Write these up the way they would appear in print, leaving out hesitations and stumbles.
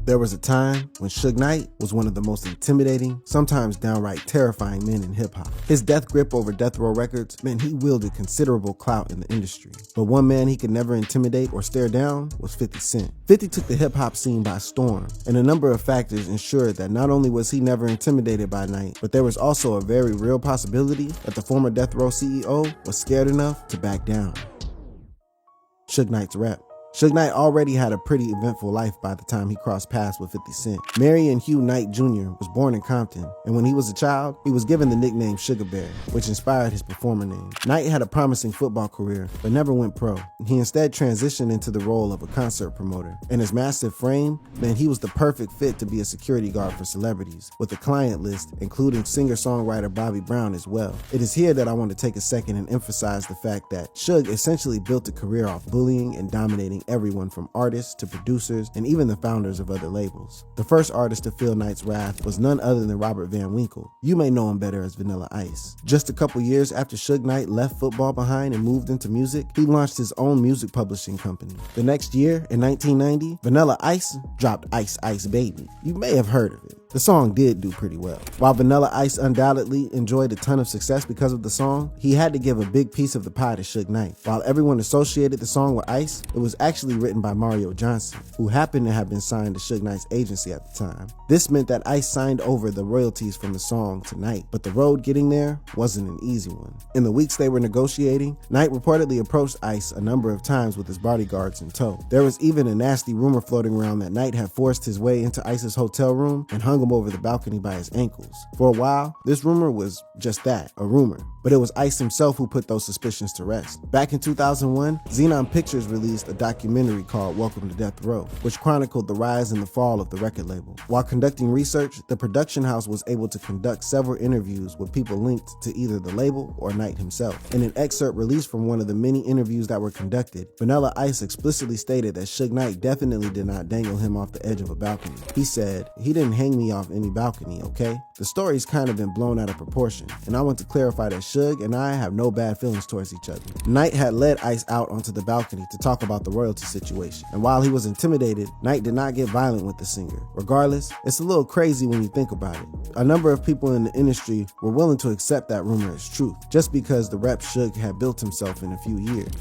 There was a time when Suge Knight was one of the most intimidating, sometimes downright terrifying men in hip-hop. His death grip over Death Row Records meant he wielded considerable clout in the industry. But one man he could never intimidate or stare down was 50 Cent. 50 took the hip-hop scene by storm, and a number of factors ensured that not only was he never intimidated by Knight, but there was also a very real possibility that the former Death Row CEO was scared enough to back down. Suge Knight's rep. Suge Knight already had a pretty eventful life by the time he crossed paths with 50 Cent. Marion Hugh Knight Jr. was born in Compton, and when he was a child, he was given the nickname Sugar Bear, which inspired his performer name. Knight had a promising football career, but never went pro. He instead transitioned into the role of a concert promoter, and his massive frame meant he was the perfect fit to be a security guard for celebrities, with a client list including singer-songwriter Bobby Brown as well. It is here that I want to take a second and emphasize the fact that Suge essentially built a career off bullying and dominating everyone from artists to producers and even the founders of other labels. The first artist to feel Knight's wrath was none other than Robert Van Winkle. You may know him better as Vanilla Ice. Just a couple years after Suge Knight left football behind and moved into music, he launched his own music publishing company. The next year, in 1990, Vanilla Ice dropped Ice Ice Baby. You may have heard of it. The song did do pretty well. While Vanilla Ice undoubtedly enjoyed a ton of success because of the song, he had to give a big piece of the pie to Suge Knight. While everyone associated the song with Ice, it was actually written by Mario Johnson, who happened to have been signed to Suge Knight's agency at the time. This meant that Ice signed over the royalties from the song to Knight, but the road getting there wasn't an easy one. In the weeks they were negotiating, Knight reportedly approached Ice a number of times with his bodyguards in tow. There was even a nasty rumor floating around that Knight had forced his way into Ice's hotel room and hung him over the balcony by his ankles. For a while, this rumor was just that, a rumor, but it was Ice himself who put those suspicions to rest. Back in 2001, Xenon Pictures released a documentary called Welcome to Death Row, which chronicled the rise and the fall of the record label. While conducting research, the production house was able to conduct several interviews with people linked to either the label or Knight himself. In an excerpt released from one of the many interviews that were conducted, Vanilla Ice explicitly stated that Suge Knight definitely did not dangle him off the edge of a balcony. He said, "He didn't hang me off any balcony, okay?" The story's kind of been blown out of proportion, and I want to clarify that Suge and I have no bad feelings towards each other. Knight had led Ice out onto the balcony to talk about the royalty situation, and while he was intimidated, Knight did not get violent with the singer. Regardless, it's a little crazy when you think about it. A number of people in the industry were willing to accept that rumor as truth, just because the rep Suge had built himself in a few years.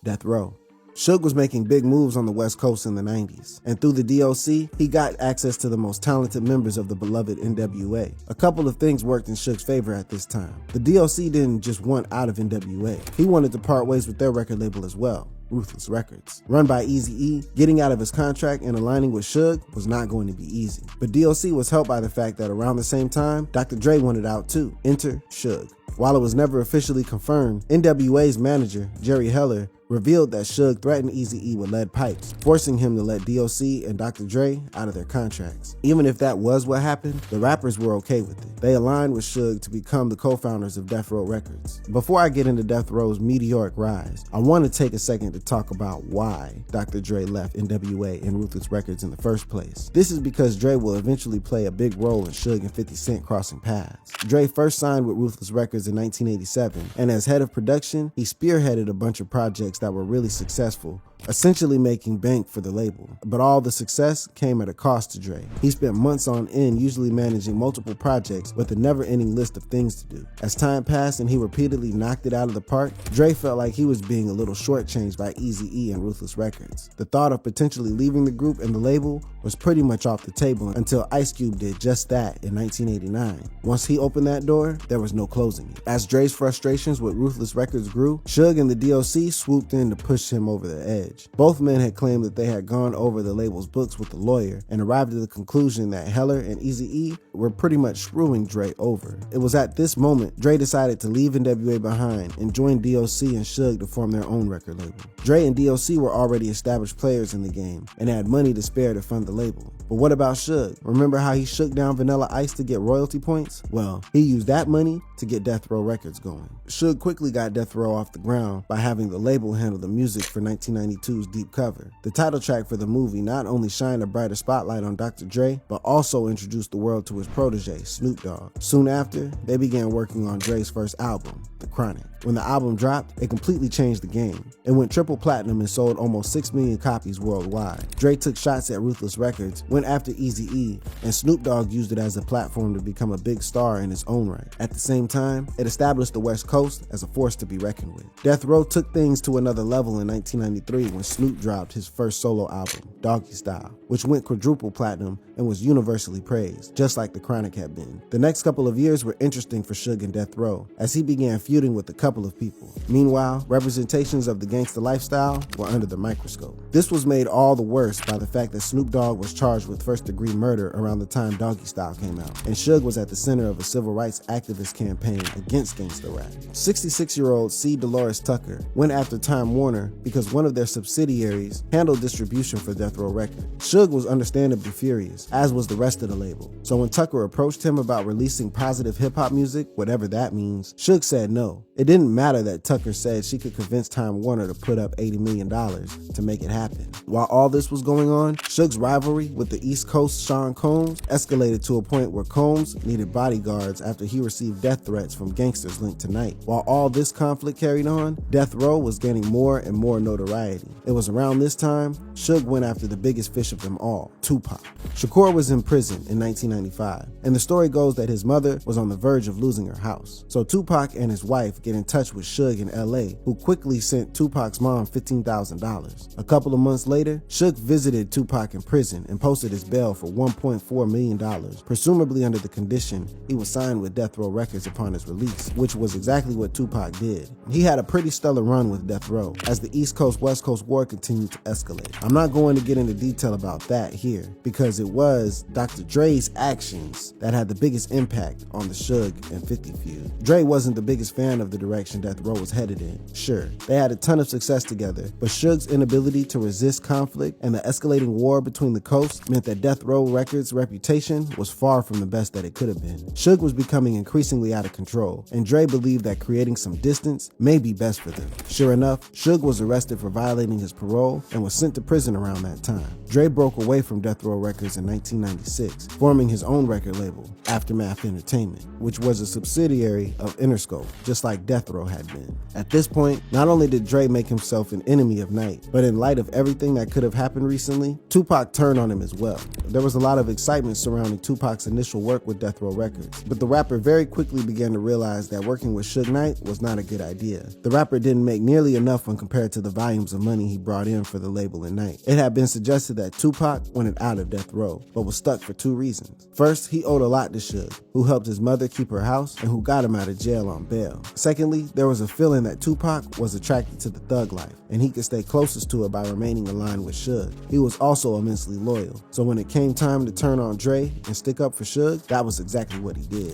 Death Row. Suge was making big moves on the West Coast in the 90s, and through the DOC, he got access to the most talented members of the beloved NWA. A couple of things worked in Suge's favor at this time. The DOC didn't just want out of NWA, he wanted to part ways with their record label as well. Ruthless Records. Run by Eazy-E, getting out of his contract and aligning with Suge was not going to be easy. But DOC was helped by the fact that around the same time, Dr. Dre wanted out too. Enter Suge. While it was never officially confirmed, NWA's manager, Jerry Heller, revealed that Suge threatened Eazy-E with lead pipes, forcing him to let DOC and Dr. Dre out of their contracts. Even if that was what happened, the rappers were okay with it. They aligned with Suge to become the co-founders of Death Row Records. Before I get into Death Row's meteoric rise, I want to take a second to talk about why Dr. Dre left NWA and Ruthless Records in the first place. This is because Dre will eventually play a big role in Suge and 50 Cent crossing paths. Dre first signed with Ruthless Records in 1987, and as head of production, he spearheaded a bunch of projects that were really successful, essentially making bank for the label. But all the success came at a cost to Dre. He spent months on end usually managing multiple projects with a never-ending list of things to do. As time passed and he repeatedly knocked it out of the park, Dre felt like he was being a little shortchanged by Eazy-E and Ruthless Records. The thought of potentially leaving the group and the label was pretty much off the table until Ice Cube did just that in 1989. Once he opened that door, there was no closing it. As Dre's frustrations with Ruthless Records grew, Suge and the DOC swooped in to push him over the edge. Both men had claimed that they had gone over the label's books with the lawyer and arrived at the conclusion that Heller and Eazy-E were pretty much screwing Dre over. It was at this moment Dre decided to leave NWA behind and join DOC and Suge to form their own record label. Dre and DOC were already established players in the game and had money to spare to fund the label. But what about Suge? Remember how he shook down Vanilla Ice to get royalty points? Well, he used that money to get Death Row Records going. Suge quickly got Death Row off the ground by having the label handle the music for 1992 1992's Deep Cover. The title track for the movie not only shined a brighter spotlight on Dr. Dre, but also introduced the world to his protege, Snoop Dogg. Soon after, they began working on Dre's first album, The Chronic. When the album dropped, it completely changed the game. It went triple platinum and sold almost 6 million copies worldwide. Dre took shots at Ruthless Records, went after Eazy-E, and Snoop Dogg used it as a platform to become a big star in his own right. At the same time, it established the West Coast as a force to be reckoned with. Death Row took things to another level in 1993 when Snoop dropped his first solo album, Doggy Style, which went quadruple platinum and was universally praised, just like The Chronic had been. The next couple of years were interesting for Suge and Death Row, as he began feuding with a couple of people. Meanwhile, representations of the gangster lifestyle were under the microscope. This was made all the worse by the fact that Snoop Dogg was charged with first-degree murder around the time Doggy Style came out, and Suge was at the center of a civil rights activist campaign against gangster rap. 66-year-old C. Dolores Tucker went after Time Warner because one of their subsidiaries handled distribution for Death Row Records. Suge was understandably furious, as was the rest of the label. So when Tucker approached him about releasing positive hip-hop music, whatever that means, Suge said no. It didn't matter that Tucker said she could convince Time Warner to put up $80 million to make it happen. While all this was going on, Suge's rivalry with the East Coast Sean Combs escalated to a point where Combs needed bodyguards after he received death threats from gangsters linked to Knight. While all this conflict carried on, Death Row was gaining more and more notoriety. It was around this time, Suge went after the biggest fish of them all, Tupac. Shakur was in prison in 1995, and the story goes that his mother was on the verge of losing her house. So Tupac and his wife get in touch with Suge in LA, who quickly sent Tupac's mom $15,000. A couple of months later, Suge visited Tupac in prison and posted his bail for $1.4 million, presumably under the condition he was signed with Death Row Records upon his release, which was exactly what Tupac did. He had a pretty stellar run with Death Row as the East Coast-West Coast war continued to escalate. I'm not going to get into detail about that here, because it was Dr. Dre's actions that had the biggest impact on the Suge and 50 feud. Dre wasn't the biggest fan of the direction Death Row was headed in. Sure, they had a ton of success together, but Suge's inability to resist conflict and the escalating war between the coasts meant that Death Row Records' reputation was far from the best that it could have been. Suge was becoming increasingly out of control, and Dre believed that creating some distance may be best for them. Sure enough, Suge was arrested for violating his parole and was sent to prison around that time. Dre broke away from Death Row Records in 1996, forming his own record label, Aftermath Entertainment, which was a subsidiary of Interscope, just like Death Row had been. At this point, not only did Dre make himself an enemy of Knight, but in light of everything that could have happened recently, Tupac turned on him as well. There was a lot of excitement surrounding Tupac's initial work with Death Row Records, but the rapper very quickly began to realize that working with Suge Knight was not a good idea. The rapper didn't make nearly enough when compared to the volumes of money he brought in for the label and Knight. It had been suggested that Tupac wanted out of Death Row, but was stuck for two reasons. First, he owed a lot to Suge, who helped his mother keep her house and who got him out of jail on bail. Secondly, there was a feeling that Tupac was attracted to the thug life, and he could stay closest to it by remaining aligned with Suge. He was also immensely loyal, so when it came time to turn on Dre and stick up for Suge, that was exactly what he did.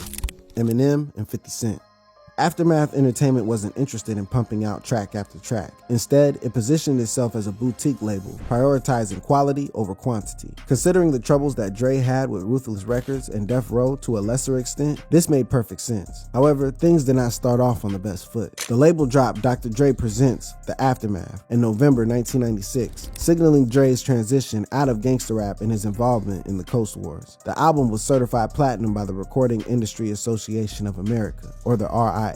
Eminem and 50 Cent. Aftermath Entertainment wasn't interested in pumping out track after track. Instead, it positioned itself as a boutique label, prioritizing quality over quantity. Considering the troubles that Dre had with Ruthless Records and Death Row to a lesser extent, this made perfect sense. However, things did not start off on the best foot. The label dropped Dr. Dre Presents The Aftermath in November 1996, signaling Dre's transition out of gangster rap and his involvement in the Coast Wars. The album was certified platinum by the Recording Industry Association of America, or the RIAA,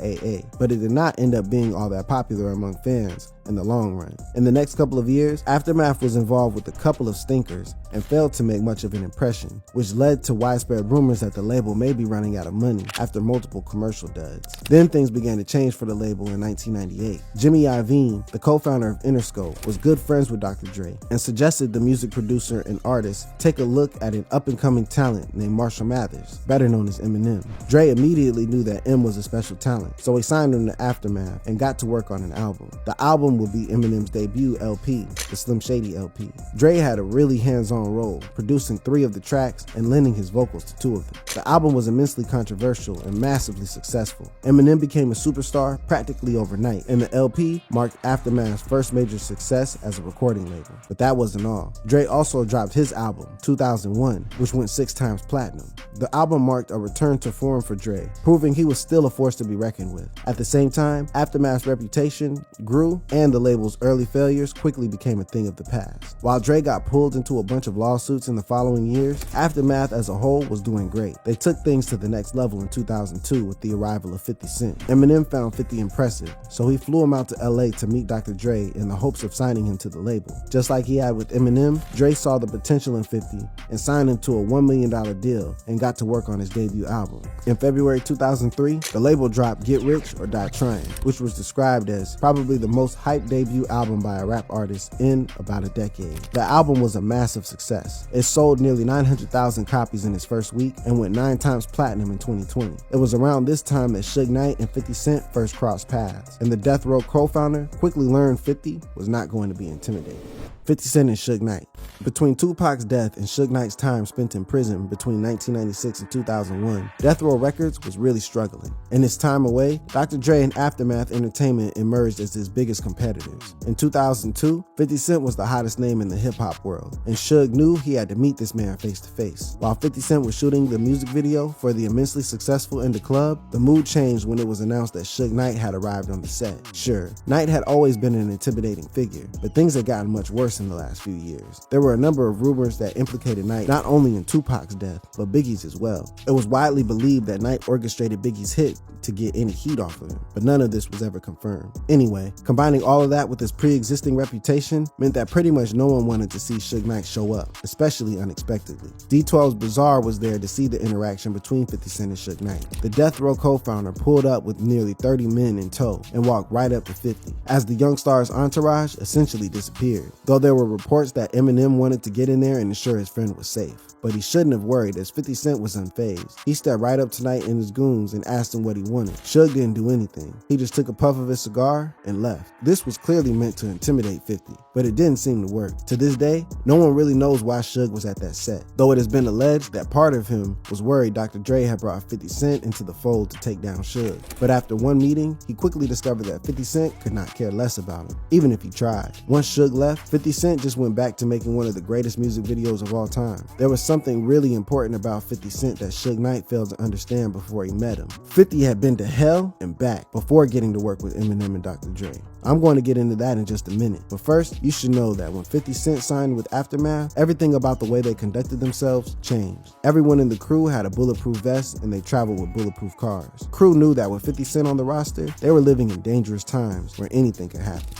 but it did not end up being all that popular among fans in the long run. In the next couple of years, Aftermath was involved with a couple of stinkers and failed to make much of an impression, which led to widespread rumors that the label may be running out of money after multiple commercial duds. Then things began to change for the label in 1998. Jimmy Iovine, the co-founder of Interscope, was good friends with Dr. Dre and suggested the music producer and artist take a look at an up-and-coming talent named Marshall Mathers, better known as Eminem. Dre immediately knew that M was a special talent, so he signed him to Aftermath and got to work on an album. The album would be Eminem's debut LP, the Slim Shady LP. Dre had a really hands-on role, producing 3 of the tracks and lending his vocals to 2 of them. The album was immensely controversial and massively successful. Eminem became a superstar practically overnight, and the LP marked Aftermath's first major success as a recording label. But that wasn't all. Dre also dropped his album, 2001, which went 6 times platinum. The album marked a return to form for Dre, proving he was still a force to be reckoned with. At the same time, Aftermath's reputation grew and and the label's early failures quickly became a thing of the past. While Dre got pulled into a bunch of lawsuits in the following years, Aftermath as a whole was doing great. They took things to the next level in 2002 with the arrival of 50 Cent. Eminem found 50 impressive, so he flew him out to LA to meet Dr. Dre in the hopes of signing him to the label. Just like he had with Eminem, Dre saw the potential in 50 and signed him to a $1 million deal and got to work on his debut album. In February 2003, the label dropped Get Rich or Die Trying, which was described as probably the most hyped debut album by a rap artist in about a decade. The album was a massive success. It sold nearly 900,000 copies in its first week and went 9 times platinum in 2020. It was around this time that Suge Knight and 50 Cent first crossed paths, and the Death Row co-founder quickly learned 50 was not going to be intimidated. 50 Cent and Suge Knight. Between Tupac's death and Suge Knight's time spent in prison between 1996 and 2001, Death Row Records was really struggling. In his time away, Dr. Dre and Aftermath Entertainment emerged as his biggest competitors. In 2002, 50 Cent was the hottest name in the hip-hop world, and Suge knew he had to meet this man face to face. While 50 Cent was shooting the music video for the immensely successful In Da Club, the mood changed when it was announced that Suge Knight had arrived on the set. Sure, Knight had always been an intimidating figure, but things had gotten much worse in the last few years. There were a number of rumors that implicated Knight not only in Tupac's death, but Biggie's as well. It was widely believed that Knight orchestrated Biggie's hit to get any heat off of him, but none of this was ever confirmed. Anyway, combining all of that with his pre-existing reputation meant that pretty much no one wanted to see Suge Knight show up, especially unexpectedly. D12's Bizarre was there to see the interaction between 50 Cent and Suge Knight. The Death Row co-founder pulled up with nearly 30 men in tow and walked right up to 50, as the young star's entourage essentially disappeared. Though there were reports that Eminem wanted to get in there and ensure his friend was safe. But he shouldn't have worried, as 50 Cent was unfazed. He stepped right up to Knight and his goons and asked him what he wanted. Suge didn't do anything. He just took a puff of his cigar and left. This was clearly meant to intimidate 50, but it didn't seem to work. To this day, no one really knows why Suge was at that set, though it has been alleged that part of him was worried Dr. Dre had brought 50 Cent into the fold to take down Suge. But after one meeting, he quickly discovered that 50 Cent could not care less about him, even if he tried. Once Suge left, 50 Cent just went back to making one of the greatest music videos of all time. There was something really important about 50 Cent that Suge Knight failed to understand before he met him. 50 had been to hell and back before getting to work with Eminem and Dr. Dre. I'm going to get into that in just a minute, but first, you should know that when 50 Cent signed with Aftermath, everything about the way they conducted themselves changed. Everyone in the crew had a bulletproof vest and they traveled with bulletproof cars. Crew knew that with 50 Cent on the roster, they were living in dangerous times where anything could happen.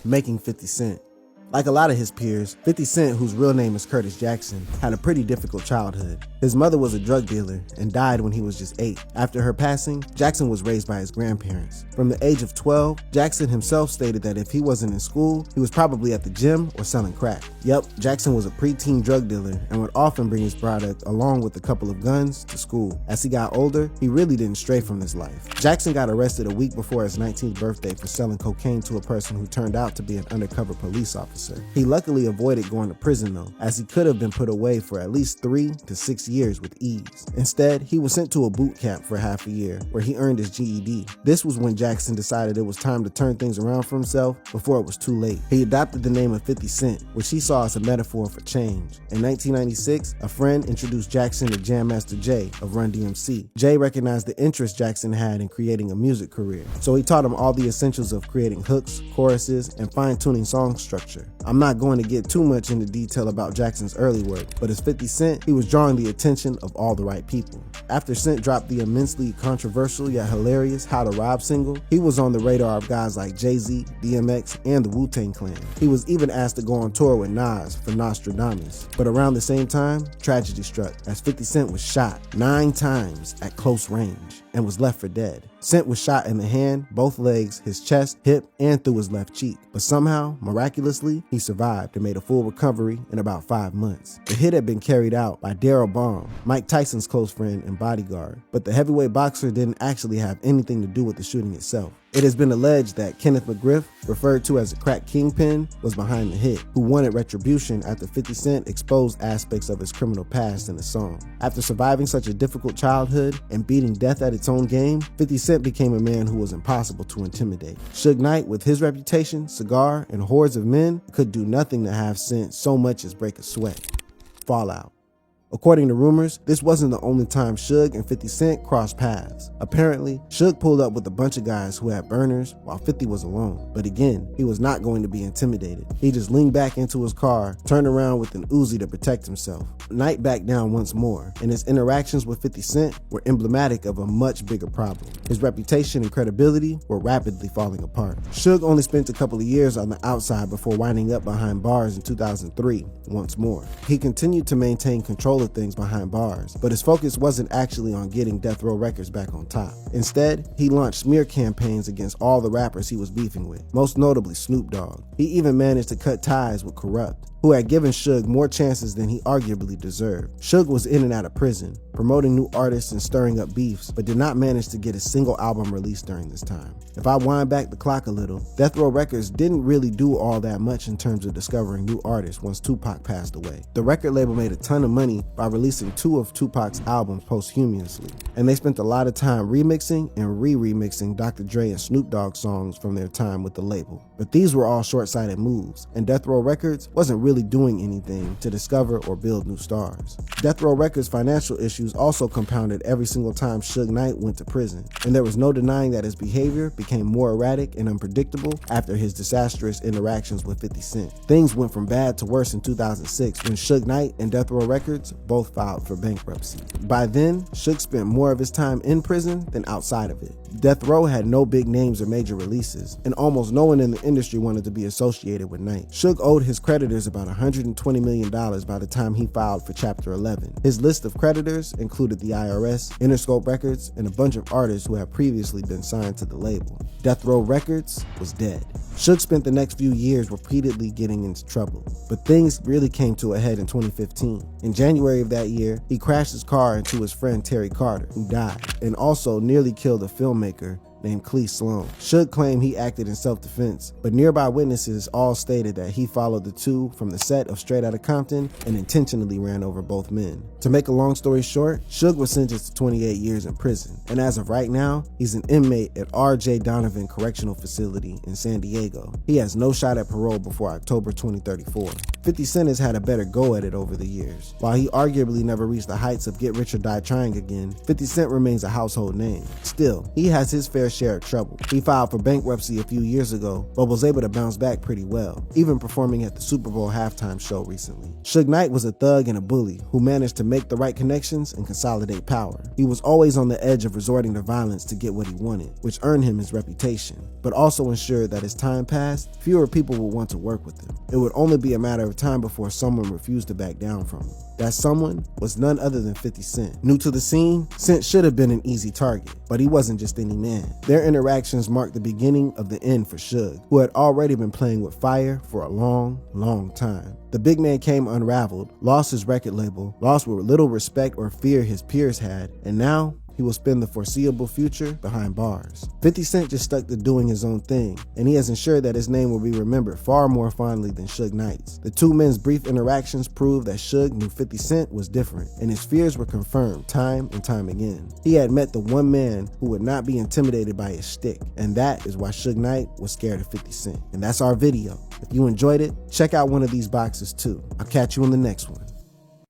Making 50 Cent. Like a lot of his peers, 50 Cent, whose real name is Curtis Jackson, had a pretty difficult childhood. His mother was a drug dealer and died when he was just 8. After her passing, Jackson was raised by his grandparents. From the age of 12, Jackson himself stated that if he wasn't in school, he was probably at the gym or selling crack. Yep, Jackson was a preteen drug dealer and would often bring his product along with a couple of guns to school. As he got older, he really didn't stray from this life. Jackson got arrested a week before his 19th birthday for selling cocaine to a person who turned out to be an undercover police officer. He luckily avoided going to prison though, as he could have been put away for at least 3 to 6 years with ease. Instead, he was sent to a boot camp for half a year, where he earned his GED. This was when Jackson decided it was time to turn things around for himself before it was too late. He adopted the name of 50 Cent, which he saw as a metaphor for change. In 1996, a friend introduced Jackson to Jam Master Jay of Run DMC. Jay recognized the interest Jackson had in creating a music career, so he taught him all the essentials of creating hooks, choruses, and fine-tuning song structure. I'm not going to get too much into detail about Jackson's early work, but as 50 Cent, he was drawing the attention of all the right people. After Cent dropped the immensely controversial yet hilarious How to Rob single, he was on the radar of guys like Jay-Z, DMX, and the Wu-Tang Clan. He was even asked to go on tour with Nas for Nostradamus. But around the same time, tragedy struck, as 50 Cent was shot 9 times at close range and was left for dead. Cent was shot in the hand, both legs, his chest, hip, and through his left cheek. But somehow, miraculously, he survived and made a full recovery in about 5 months. The hit had been carried out by Daryl Baum, Mike Tyson's close friend and bodyguard, but the heavyweight boxer didn't actually have anything to do with the shooting itself. It has been alleged that Kenneth McGriff, referred to as a crack kingpin, was behind the hit, who wanted retribution after 50 Cent exposed aspects of his criminal past in the song. After surviving such a difficult childhood and beating death at its own game, 50 Cent became a man who was impossible to intimidate. Suge Knight, with his reputation, cigar, and hordes of men, could do nothing to have Cent so much as break a sweat. Fallout. According to rumors, this wasn't the only time Suge and 50 Cent crossed paths. Apparently, Suge pulled up with a bunch of guys who had burners while 50 was alone. But again, he was not going to be intimidated. He just leaned back into his car, turned around with an Uzi to protect himself. Knight backed down once more, and his interactions with 50 Cent were emblematic of a much bigger problem. His reputation and credibility were rapidly falling apart. Suge only spent a couple of years on the outside before winding up behind bars in 2003 once more. He continued to maintain control of things behind bars, but his focus wasn't actually on getting Death Row Records back on top. Instead, he launched smear campaigns against all the rappers he was beefing with, most notably Snoop Dogg. He even managed to cut ties with Corrupt, who had given Suge more chances than he arguably deserved. Suge was in and out of prison, promoting new artists and stirring up beefs, but did not manage to get a single album released during this time. If I wind back the clock a little, Death Row Records didn't really do all that much in terms of discovering new artists once Tupac passed away. The record label made a ton of money by releasing 2 of Tupac's albums posthumously, and they spent a lot of time remixing and re-remixing Dr. Dre and Snoop Dogg songs from their time with the label. But these were all short-sighted moves, and Death Row Records wasn't really doing anything to discover or build new stars. Death Row Records' financial issues also compounded every single time Suge Knight went to prison, and there was no denying that his behavior became more erratic and unpredictable after his disastrous interactions with 50 Cent. Things went from bad to worse in 2006 when Suge Knight and Death Row Records both filed for bankruptcy. By then, Suge spent more of his time in prison than outside of it. Death Row had no big names or major releases, and almost no one in the industry wanted to be associated with Knight. Suge owed his creditors about $120 million by the time he filed for Chapter 11. His list of creditors included the IRS, Interscope Records, and a bunch of artists who had previously been signed to the label. Death Row Records was dead. Suge spent the next few years repeatedly getting into trouble, but things really came to a head in 2015. In January of that year, he crashed his car into his friend Terry Carter, who died, and also nearly killed a filmmaker named Clee Sloan. Suge claimed he acted in self-defense, but nearby witnesses all stated that he followed the two from the set of Straight Outta Compton and intentionally ran over both men. To make a long story short, Suge was sentenced to 28 years in prison, and as of right now, he's an inmate at R.J. Donovan Correctional Facility in San Diego. He has no shot at parole before October 2034. 50 Cent has had a better go at it over the years. While he arguably never reached the heights of Get Rich or Die Trying again, 50 Cent remains a household name. Still, he has his fair share of trouble. He filed for bankruptcy a few years ago, but was able to bounce back pretty well, even performing at the Super Bowl halftime show recently. Suge Knight was a thug and a bully who managed to make the right connections and consolidate power. He was always on the edge of resorting to violence to get what he wanted, which earned him his reputation, but also ensured that as time passed, fewer people would want to work with him. It would only be a matter of time before someone refused to back down from him. That someone was none other than 50 Cent. New to the scene, Cent should have been an easy target, but he wasn't just any man. Their interactions marked the beginning of the end for Suge, who had already been playing with fire for a long time. The big man came unraveled, lost his record label, lost what little respect or fear his peers had, and now he will spend the foreseeable future behind bars. 50 Cent just stuck to doing his own thing, and he has ensured that his name will be remembered far more fondly than Suge Knight's. The two men's brief interactions proved that Suge knew 50 Cent was different, and his fears were confirmed time and time again. He had met the one man who would not be intimidated by his shtick, and that is why Suge Knight was scared of 50 Cent. And that's our video. If you enjoyed it, check out one of these boxes too. I'll catch you in the next one.